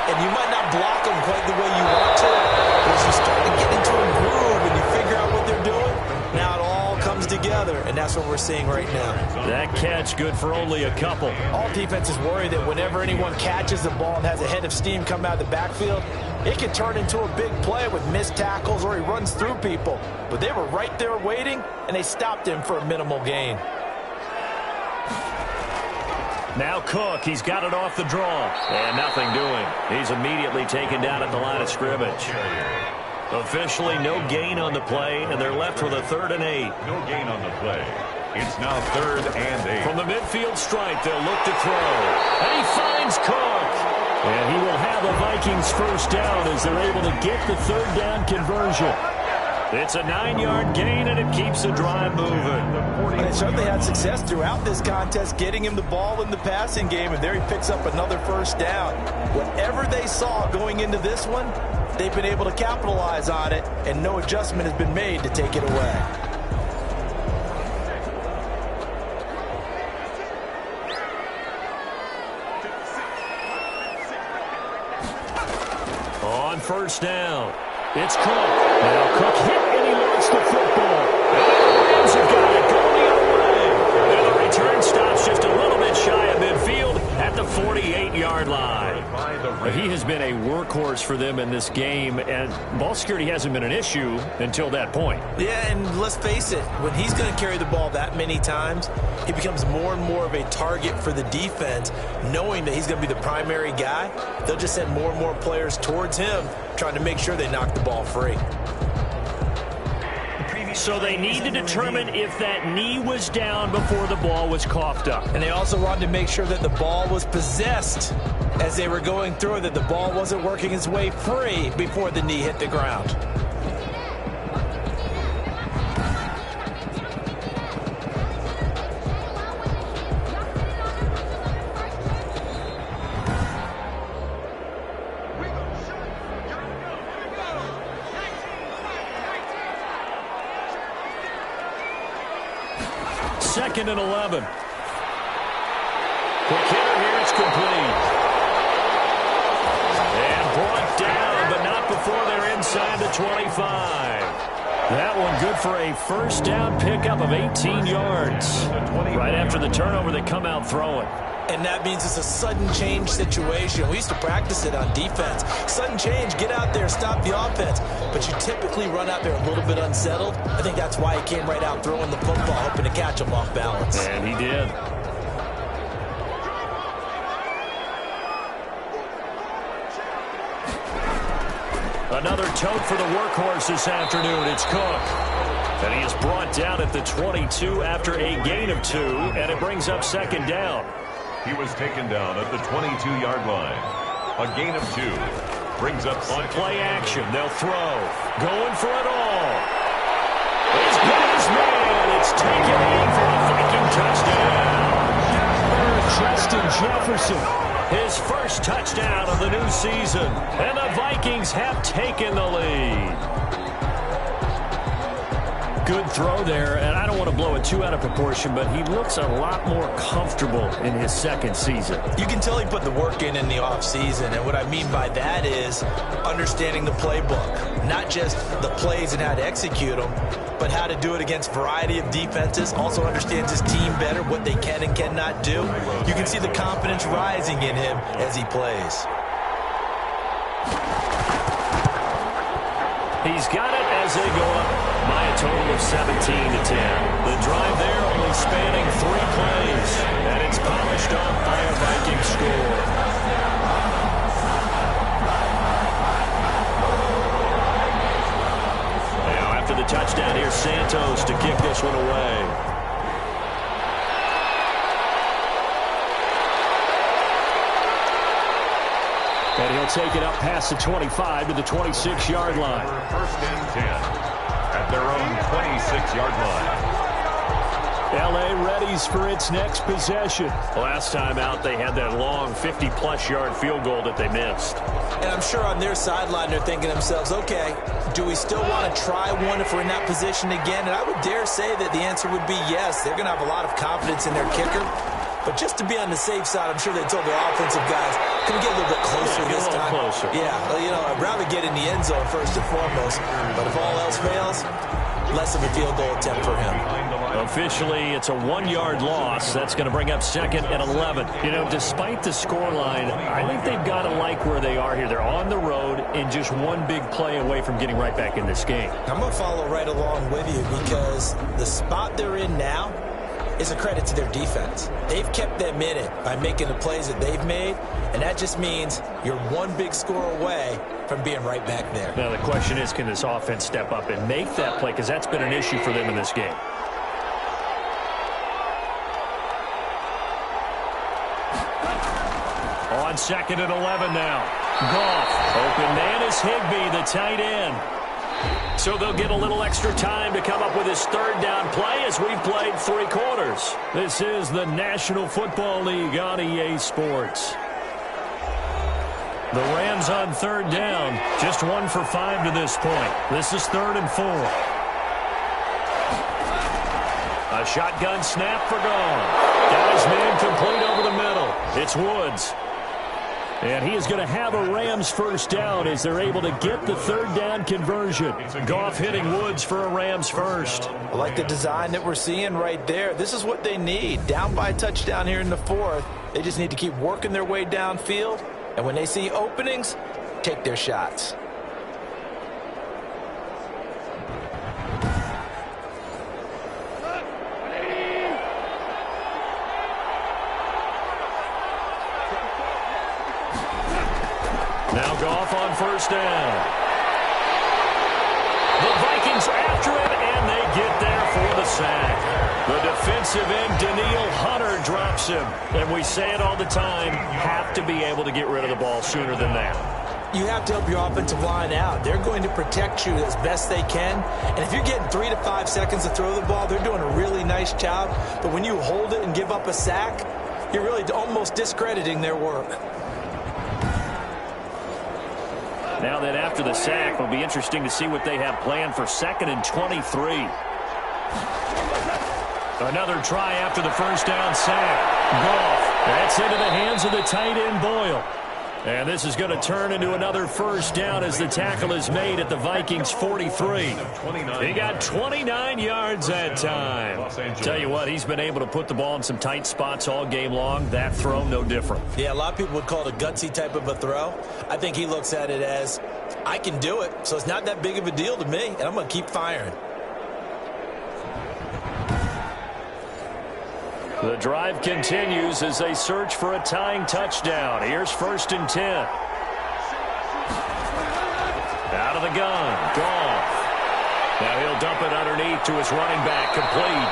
and you might not block them quite the way you want to, but as you start to get into a groove and you figure out what they're doing, now it all comes together, and that's what we're seeing right now. That catch good for only a couple. All defenses worry that whenever anyone catches the ball and has a head of steam come out of the backfield, it can turn into a big play with missed tackles or he runs through people. But they were right there waiting, and they stopped him for a minimal gain. Now Cook, he's got it off the draw. And nothing doing. He's immediately taken down at the line of scrimmage. Officially no gain on the play, and they're left with a 3rd and 8. No gain on the play. It's now 3rd and 8. From the midfield stripe, they'll look to throw. And he finds Cook. And he will have the Vikings first down as they're able to get the 3rd down conversion. It's a 9-yard gain, and it keeps the drive moving. And they certainly had success throughout this contest, getting him the ball in the passing game, and there he picks up another first down. Whatever they saw going into this one, they've been able to capitalize on it, and no adjustment has been made to take it away. On first down, it's Cook. Now Cook hit, and he lost the football. And the Rams have got it going the other way. And the return stops just a little bit shy of midfield at the 48-yard line. He has been a workhorse for them in this game, and ball security hasn't been an issue until that point. Yeah, and let's face it, when he's going to carry the ball that many times, he becomes more and more of a target for the defense, knowing that he's going to be the primary guy. They'll just send more and more players towards him, trying to make sure they knock the ball free. So they need to determine if that knee was down before the ball was coughed up. And they also wanted to make sure that the ball was possessed as they were going through it, that the ball wasn't working its way free before the knee hit the ground. Second and 11. Quick hitter here, it's complete. And brought down, but not before they're inside the 25. That one good for a first down pickup of 18 yards. Right after the turnover, they come out throwing. And that means it's a sudden change situation. We used to practice it on defense. Sudden change, get out there, stop the offense. But you typically run out there a little bit unsettled. I think that's why he came right out throwing the football, hoping to catch him off balance. And he did. Another tote for the workhorse this afternoon. It's Cook. And he is brought down at the 22 after a gain of 2, and it brings up second down. He was taken down at the 22-yard line. A gain of 2 brings up on play action. They'll throw. Going for it all. As good as man. It's taken in for a Viking touchdown. Justin Jefferson. His first touchdown of the new season. And the Vikings have taken the lead. Good throw there, and I don't want to blow it too out of proportion, but he looks a lot more comfortable in his second season. You can tell he put the work in the offseason, and what I mean by that is understanding the playbook. Not just the plays and how to execute them, but how to do it against a variety of defenses. Also understands his team better, what they can and cannot do. You can see the confidence rising in him as he plays. He's got it as they go up by a total of 17-10. The drive there only spanning 3 plays, and it's polished off by a Viking score. And here's Santos to kick this one away. And he'll take it up past the 25 to the 26-yard line. First and 10 at their own 26-yard line. L.A. readies for its next possession. Last time out, they had that long 50-plus yard field goal that they missed. And I'm sure on their sideline they're thinking to themselves, okay, do we still want to try one if we're in that position again? And I would dare say that the answer would be yes. They're going to have a lot of confidence in their kicker. But just to be on the safe side, I'm sure they told their offensive guys, can we get a little bit closer this time? Closer. Yeah, well, you know, I'd rather get in the end zone first and foremost. But if all else fails, less of a field goal attempt for him. Officially, it's a 1-yard loss. That's going to bring up 2nd and 11. You know, despite the scoreline, I think they've got to like where they are here. They're on the road and just one big play away from getting right back in this game. I'm going to follow right along with you because the spot they're in now is a credit to their defense. They've kept them in it by making the plays that they've made, and that just means you're one big score away from being right back there. Now, the question is, can this offense step up and make that play? Because that's been an issue for them in this game. On 2nd and 11 now. Goff. Open man is Higbee, the tight end. So they'll get a little extra time to come up with his 3rd down play as we've played 3 quarters. This is the National Football League on EA Sports. The Rams on 3rd down. Just 1 for 5 to this point. This is 3rd and 4. A shotgun snap for Goff. Got his man complete over the middle. It's Woods. And he is going to have a Rams 1st down as they're able to get the 3rd down conversion. Goff hitting Woods for a Rams 1st. I like the design that we're seeing right there. This is what they need. Down by a touchdown here in the 4th. They just need to keep working their way downfield. And when they see openings, take their shots. Now Goff on 1st down. The Vikings after him, and they get there for the sack. The defensive end, Danielle Hunter, drops him. And we say it all the time, have to be able to get rid of the ball sooner than that. You have to help your offensive line out. They're going to protect you as best they can. And if you're getting 3 to 5 seconds to throw the ball, they're doing a really nice job. But when you hold it and give up a sack, you're really almost discrediting their work. Now that after the sack, it'll be interesting to see what they have planned for 2nd and 23. Another try after the 1st down sack. Goff. That's into the hands of the tight end, Boyle. And this is going to turn into another 1st down as the tackle is made at the Vikings 43. He got 29 yards that time. Tell you what, he's been able to put the ball in some tight spots all game long. That throw, no different. Yeah, a lot of people would call it a gutsy type of a throw. I think he looks at it as, I can do it, so it's not that big of a deal to me, and I'm going to keep firing. The drive continues as they search for a tying touchdown. Here's 1st and 10. Out of the gun. Goff. Now he'll dump it underneath to his running back. Complete.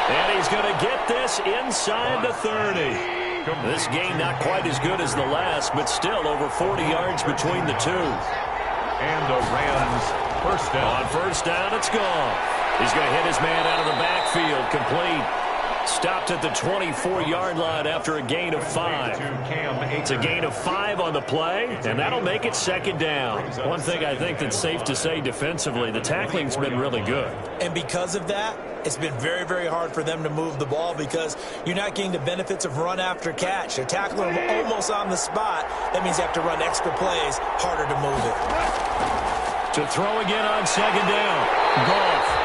And he's going to get this inside the 30. This game not quite as good as the last, but still over 40 yards between the two. And the Rams 1st down. On 1st down, it's Goff. He's going to hit his man out of the backfield. Complete. Stopped at the 24-yard line after a gain of 5. It's a gain of 5 on the play, and that'll make it 2nd down. One thing I think that's safe to say defensively, the tackling's been really good. And because of that, it's been very, very hard for them to move the ball because you're not getting the benefits of run after catch. They're tackling them almost on the spot. That means you have to run extra plays, harder to move it. To throw again on 2nd down. Goff.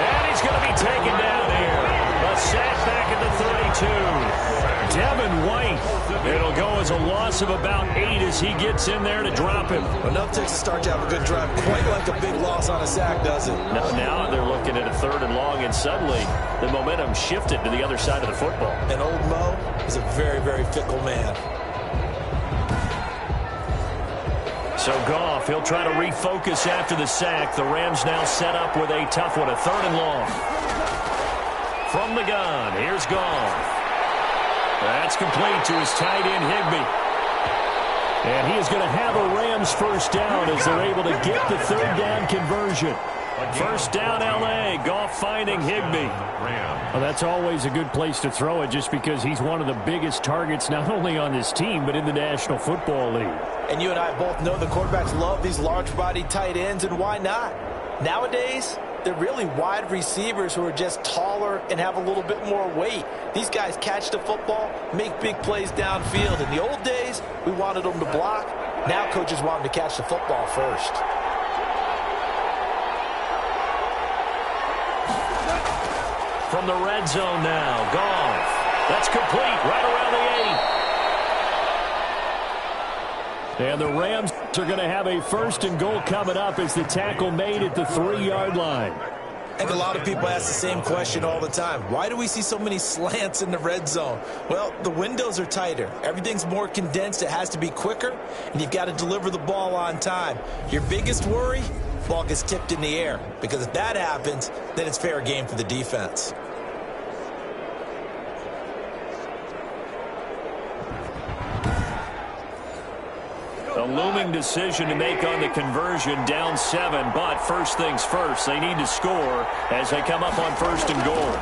And he's going to be taken down here. A sack back at the 32. Devin White. It'll go as a loss of about 8 as he gets in there to drop him. Enough takes to start to have a good drive. Quite like a big loss on a sack, does it? Now they're looking at a 3rd and long, and suddenly the momentum shifted to the other side of the football. And old Mo is a very, very fickle man. So Goff, he'll try to refocus after the sack. The Rams now set up with a tough one, a 3rd and long. From the gun, here's Goff. That's complete to his tight end, Higbee. And he is going to have a Rams first down as they're able to get the 3rd down conversion. First down, L.A. Goff finding Higbee. Well, that's always a good place to throw it just because he's one of the biggest targets not only on this team but in the National Football League. And you and I both know the quarterbacks love these large-bodied tight ends, and why not? Nowadays, they're really wide receivers who are just taller and have a little bit more weight. These guys catch the football, make big plays downfield. In the old days, we wanted them to block. Now coaches want them to catch the football first. From the red zone now, Goff. That's complete right around the 8. And the Rams are going to have a 1st and goal coming up as the tackle made at the 3-yard line. I think a lot of people ask the same question all the time. Why do we see so many slants in the red zone? Well, the windows are tighter. Everything's more condensed. It has to be quicker, and you've got to deliver the ball on time. Your biggest worry? Ball gets tipped in the air, because if that happens, then it's fair game for the defense. A looming decision to make on the conversion, down 7, but first things first, they need to score as they come up on 1st and goal.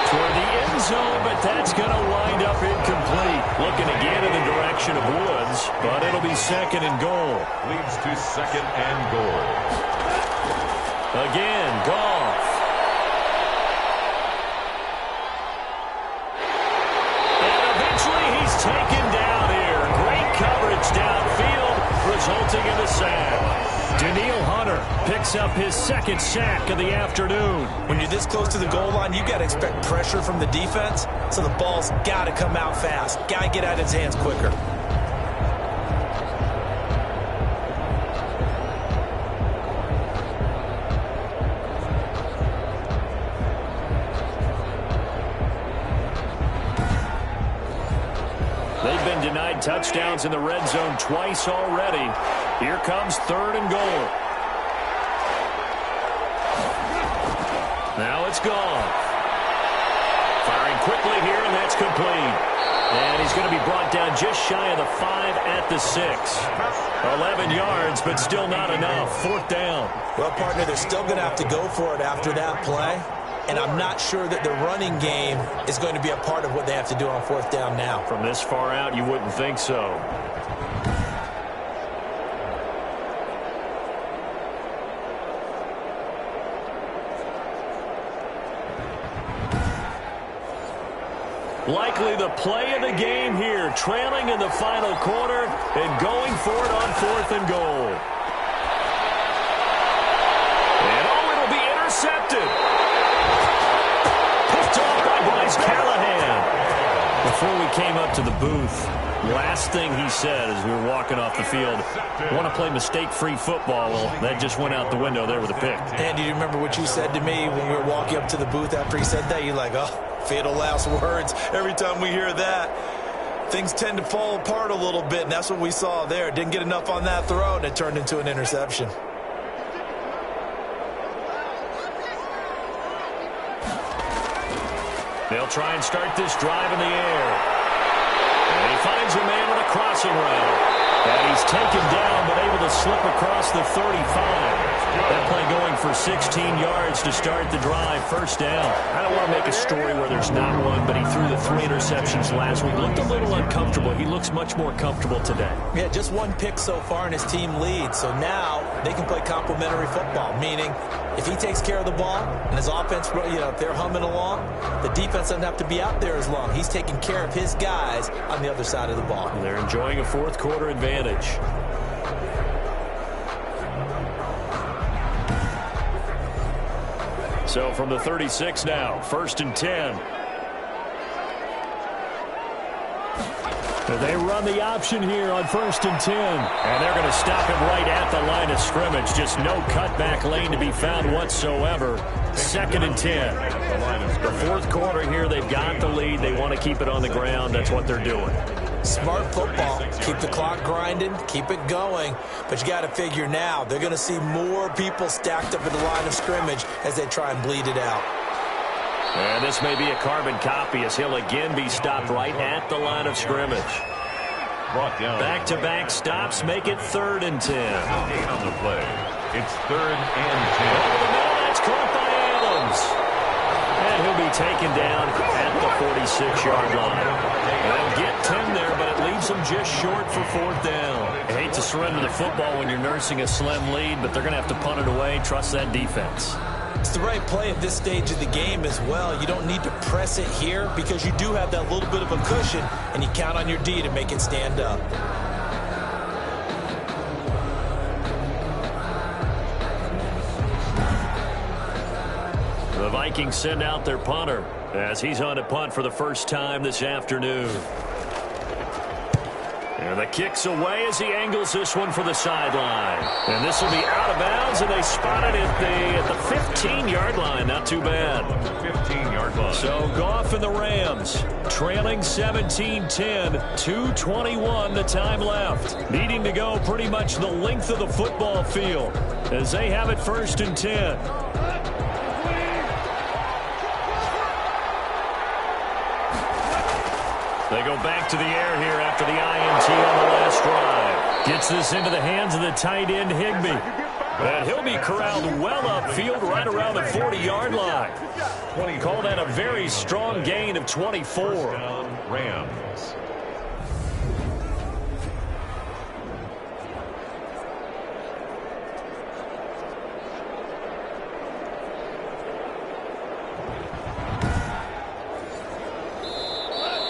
Toward the end zone, but that's going to wind up incomplete. Looking again in the direction of Woods, but it'll be 2nd and goal. Leads to 2nd and goal. Again, Goff. And eventually he's taken down here. Great coverage downfield, resulting in a sack. Daniil Hunter picks up his 2nd sack of the afternoon. When you're this close to the goal line, you got to expect pressure from the defense, so the ball's got to come out fast. Got to get out of his hands quicker. They've been denied touchdowns in the red zone twice already. Here comes 3rd and goal. Now it's gone. Firing quickly here, and that's complete. And he's going to be brought down just shy of the 5 at the 6. 11 yards, but still not enough. 4th down. Well, partner, they're still going to have to go for it after that play. And I'm not sure that the running game is going to be a part of what they have to do on 4th down now. From this far out, you wouldn't think so. Likely the play of the game here, trailing in the final quarter and going for it on 4th and goal. And it'll be intercepted. Picked off by Bryce Callahan. Before we came up to the booth, last thing he said as we were walking off the field, want to play mistake-free football. Well, that just went out the window there with a pick. Andy, do you remember what you said to me when we were walking up to the booth after he said that? You're like, oh, fatal last words. Every time we hear that, things tend to fall apart a little bit, and that's what we saw there. Didn't get enough on that throw, and it turned into an interception. They'll try and start this drive in the air. And he finds a man with a crossing route. And he's taken down, but able to slip across the 35. That play going for 16 yards to start the drive. First down. I don't want to make a story where there's not one, but he threw the 3 interceptions last week. Looked a little uncomfortable. He looks much more comfortable today. Yeah, just 1 pick so far, and his team leads. So now they can play complementary football, meaning if he takes care of the ball and his offense, if they're humming along, the defense doesn't have to be out there as long. He's taking care of his guys on the other side of the ball. And they're enjoying a 4th quarter advantage. So from the 36 now, 1st and 10. They run the option here on 1st and 10. And they're going to stop him right at the line of scrimmage. Just no cutback lane to be found whatsoever. 2nd and 10. The 4th quarter here, they've got the lead. They want to keep it on the ground. That's what they're doing. Smart football. Keep the clock grinding, keep it going. But you got to figure now, they're going to see more people stacked up at the line of scrimmage as they try and bleed it out. And this may be a carbon copy as he'll again be stopped right at the line of scrimmage. Back-to-back stops make it 3rd and 10. On the play, it's 3rd and 10. Over the middle, that's caught by Adams. And he'll be taken down at the 46-yard line. They'll get 10 there, but it leaves them just short for 4th down. I hate to surrender the football when you're nursing a slim lead, but they're going to have to punt it away. Trust that defense. It's the right play at this stage of the game as well. You don't need to press it here because you do have that little bit of a cushion, and you count on your D to make it stand up. The Vikings send out their punter as he's on to punt for the first time this afternoon. And the kick's away as he angles this one for the sideline. And this will be out of bounds, and they spot it at the 15-yard line. Not too bad. 15-yard line. So Goff and the Rams trailing 17-10, 2:21 the time left. Needing to go pretty much the length of the football field as they have it 1st and 10. They go back to the air here after the INT on the last drive. Gets this into the hands of the tight end, Higbee. And he'll be corralled well upfield right around the 40-yard line. Call that a very strong gain of 24. Rams.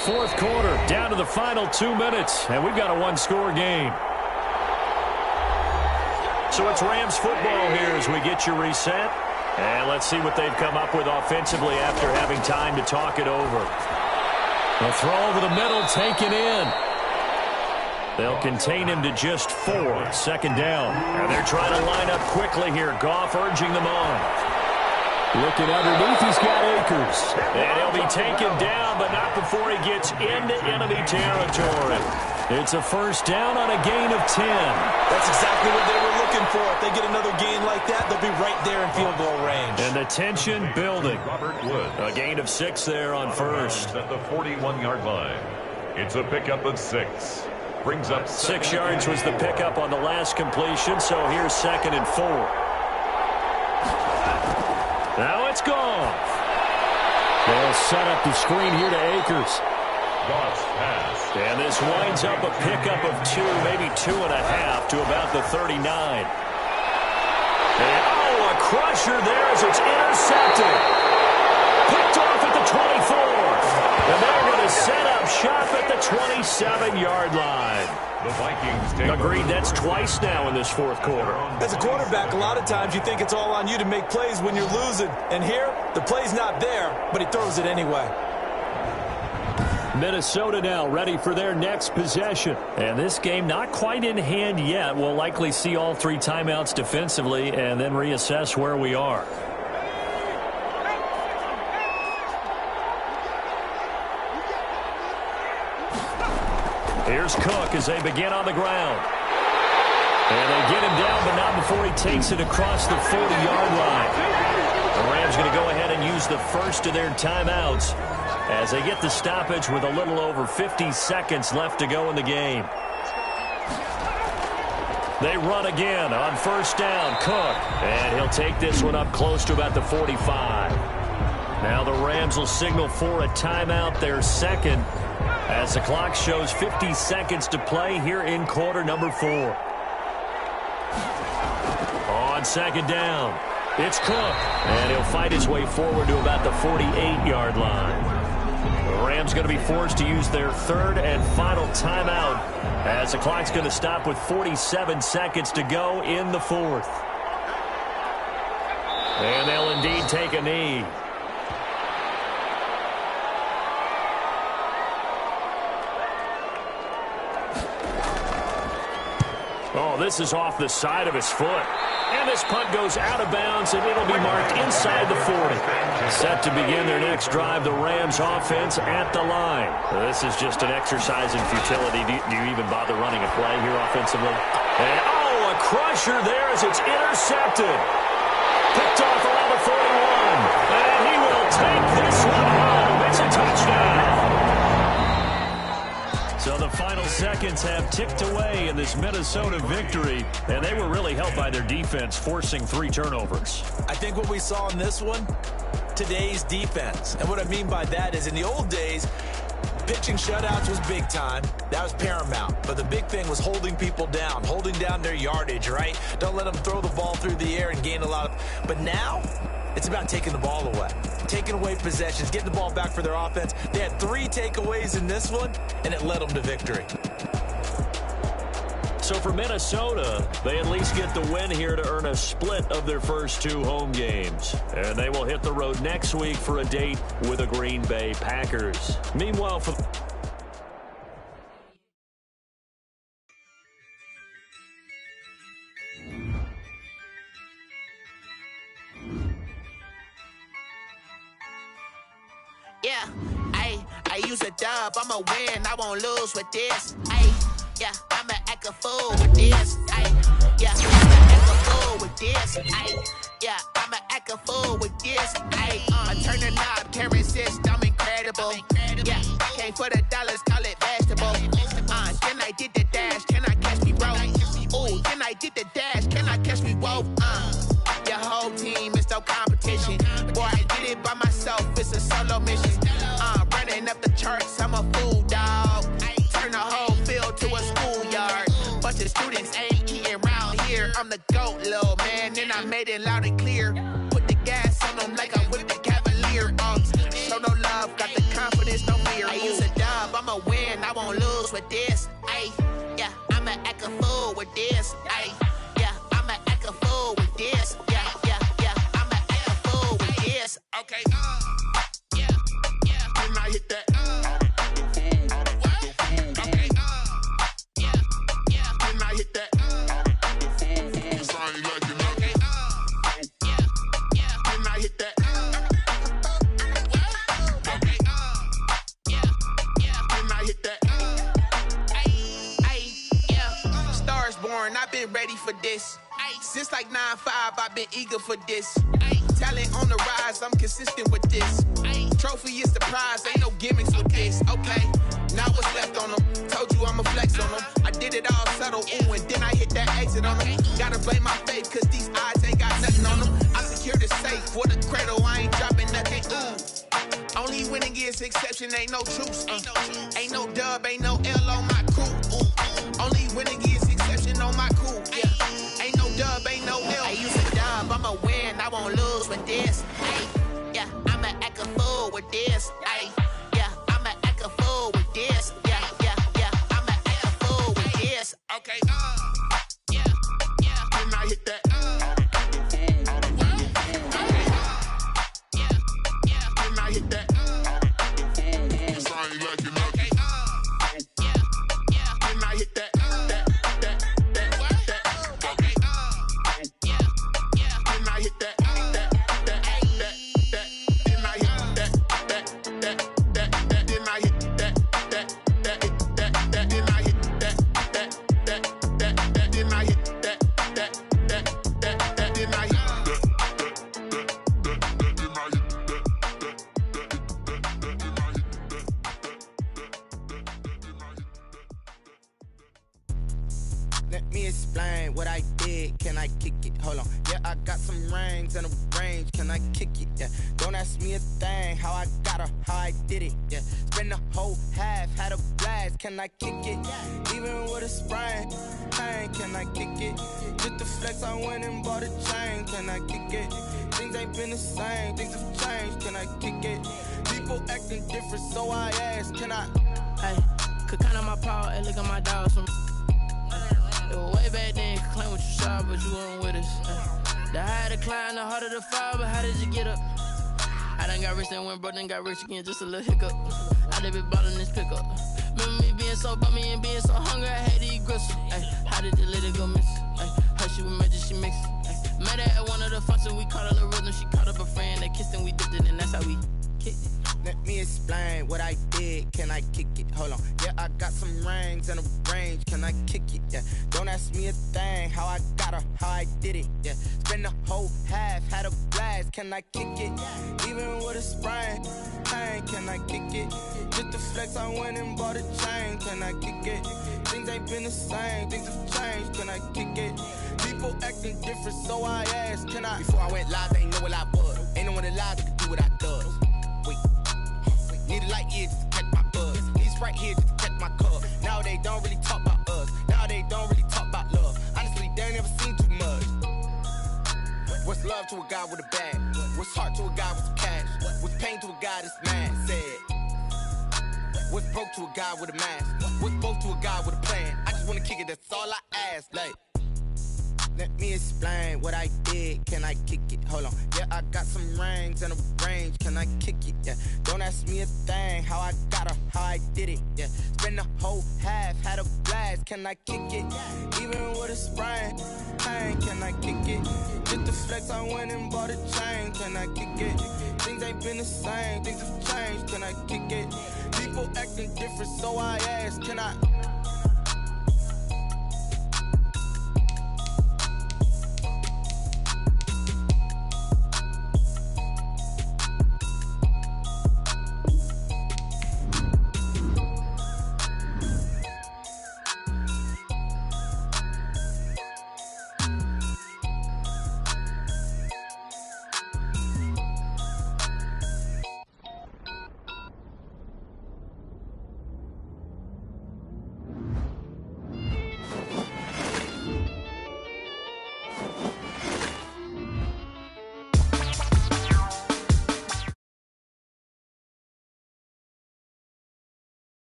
Fourth quarter, down to the final 2 minutes, and we've got a one-score game. So it's Rams football here as we get you reset. And let's see what they've come up with offensively after having time to talk it over. A throw over the middle, taken in. They'll contain him to just 4, 2nd down. And they're trying to line up quickly here. Goff urging them on. Looking underneath, he's got Akers. And he'll be taken down, but not before he gets into enemy territory. It's a 1st down on a gain of 10. That's exactly what they were looking for. If they get another gain like that, they'll be right there in field goal range. And the tension building. Robert Woods. A gain of 6 there on 1st. At the 41-yard line. It's a pickup of 6. Brings up 6 yards was the pickup on the last completion, so here's 2nd and 4. Now it's Goff. They'll set up the screen here to Akers. Goff's pass. And this winds up a pickup of 2, maybe 2.5 to about the 39. And a crusher there as it's intercepted. Picked off at the 24. And they're going to set up shop at the 27-yard line. The Vikings take Agreed, that's twice now in this 4th quarter. As a quarterback, a lot of times you think it's all on you to make plays when you're losing. And here, the play's not there, but he throws it anyway. Minnesota now ready for their next possession. And this game not quite in hand yet. We'll likely see all 3 timeouts defensively and then reassess where we are. Here's Cook as they begin on the ground. And they get him down, but not before he takes it across the 40-yard line. The Rams going to go ahead and use the first of their timeouts as they get the stoppage with a little over 50 seconds left to go in the game. They run again on 1st down. Cook. And he'll take this one up close to about the 45. Now the Rams will signal for a timeout, their 2nd, as the clock shows 50 seconds to play here in quarter number 4. On 2nd down, it's Cook. And he'll fight his way forward to about the 48-yard line. The Rams going to be forced to use their 3rd and final timeout as the clock's going to stop with 47 seconds to go in the 4th. And they'll indeed take a knee. Oh, this is off the side of his foot. And this punt goes out of bounds, and it'll be marked inside the 40. Set to begin their next drive, the Rams offense at the line. This is just an exercise in futility. Do you even bother running a play here offensively? And, a crusher there as it's intercepted. Picked off around the 41. And he will take this one home. It's a touchdown. So the final seconds have ticked away in this Minnesota victory, and they were really helped by their defense, forcing 3 turnovers. I think what we saw in this one, today's defense. And what I mean by that is in the old days, pitching shutouts was big time. That was paramount. But the big thing was holding people down, holding down their yardage, right? Don't let them throw the ball through the air and gain a lot of... But now, it's about taking the ball away. Taking away possessions, getting the ball back for their offense. They had 3 takeaways in this one, and it led them to victory. So for Minnesota, they at least get the win here to earn a split of their first 2 home games. And they will hit the road next week for a date with the Green Bay Packers. Meanwhile, for... Yeah, I use a dub, I'ma win, I won't lose with this. Yeah, I'ma act a fool with this. Yeah, I'ma act a fool with this. Yeah, I'ma act a fool with this. I turn the knob, can't resist, I'm incredible. Yeah, came for the dollars, call it vegetable. Then I did the dash, can I catch me, bro? Ooh, then I did the dash, can I catch me, whoa? Your whole team is no competition. Boy, I did it by myself, it's a solo mission. Running up the charts, I'm a fool, dog. Turn the whole field to a schoolyard. Bunch of students ain't eating round here. I'm the GOAT, little man, and I made it loud and clear. Put the gas on them like I whipped the Cavalier. Show no love, got the confidence, no fear. I use a dub, I'ma win, I won't lose with this. Yeah, I'ma act a fool with this. Yeah, I'ma act a fool with this. Yeah, I'ma act a fool with this. Okay, yeah, when I hit that. I've been ready for this. Since like 9-5, I've been eager for this. Talent on the rise, I'm consistent with this. Trophy is the prize, ain't no gimmicks with this. Okay, now what's left on them? Told you I'ma flex on them. I did it all subtle, ooh, and then I hit that exit on them. Gotta blame my faith, cause these odds ain't got nothing on them. I secure the safe for the cradle, I ain't dropping nothing, ooh. Only winning is exception, ain't no truce. Ain't no dub, ain't no L on my crew. Only winning is exception on my crew. Yeah, ain't no dub, ain't no L. I use a dub, I'ma win, I won't lose with this. Yeah, I'ma act a fool with this. Yeah, I'ma act a fool with this. Yeah, I'ma act a fool with this. Okay, yeah, when I hit that. When I hit that. When I hit that. Let me explain what I did. Can I kick it? Hold on. Yeah, I got some rings and a range. Can I kick it? Yeah. Don't ask me a thing. How I got her, how I did it. Yeah. Spend the whole half, had a blast. Can I kick it? Even with a sprain. Hey, can I kick it? Just the flex, I went and bought a chain. Can I kick it? Things ain't been the same. Things have changed. Can I kick it? People acting different, so I ask. Can I? Hey, could count on my power and look at my dogs from. It was way back then, you could claim what you saw, but you weren't with us. The higher the climb, the harder the fall, but how did you get up? I done got rich, then went broke, then got rich again, just a little hiccup. I done been ballin' this pickup. Remember me being being so bummy and being so hungry, I had to eat gristle. Ay, how did the lady go miss? Ay, her she was magic, she mixed. Ay, met her at one of the functions, we caught her the rhythm. She caught up a friend, they kissed and we dipped it, and that's how we kicked it. Let me explain what I did. Can I kick it? Hold on. Yeah, I got some rings and a range. Can I kick it? Yeah. Don't ask me a thing. How I got her, how I did it. Yeah. Spend the whole half, had a blast. Can I kick it? Even with a sprain. Pain, can I kick it? Just the flex, I went and bought a chain. Can I kick it? Things ain't been the same. Things have changed. Can I kick it? People acting different, so I asked. Can I? Before I went live, they ain't know what I was. Ain't no one alive that could do what I does. Wait. Need a light year just to catch my buzz. Need right here just to catch my cup. Now they don't really talk about us. Now they don't really talk about love. Honestly, they ain't never seen too much. What's love to a guy with a bag? What's heart to a guy with some cash? What's pain to a guy that's mad? Said. What's broke to a guy with a mask? What's both to a guy with a plan? I just wanna kick it, that's all I ask. Like, let me explain what I did. Can I kick it? Hold on. Yeah, I got some rings and a range. Can I kick it? Yeah. Don't ask me a thing. How I got her, how I did it. Yeah. Spend the whole half, had a blast. Can I kick it? Even with a sprain. Pain, can I kick it? Just the flex, I went and bought a chain. Can I kick it? Things ain't been the same. Things have changed. Can I kick it? People acting different, so I asked. Can I?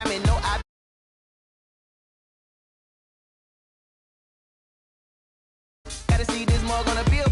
I mean, no, I gotta see this mug on a bill.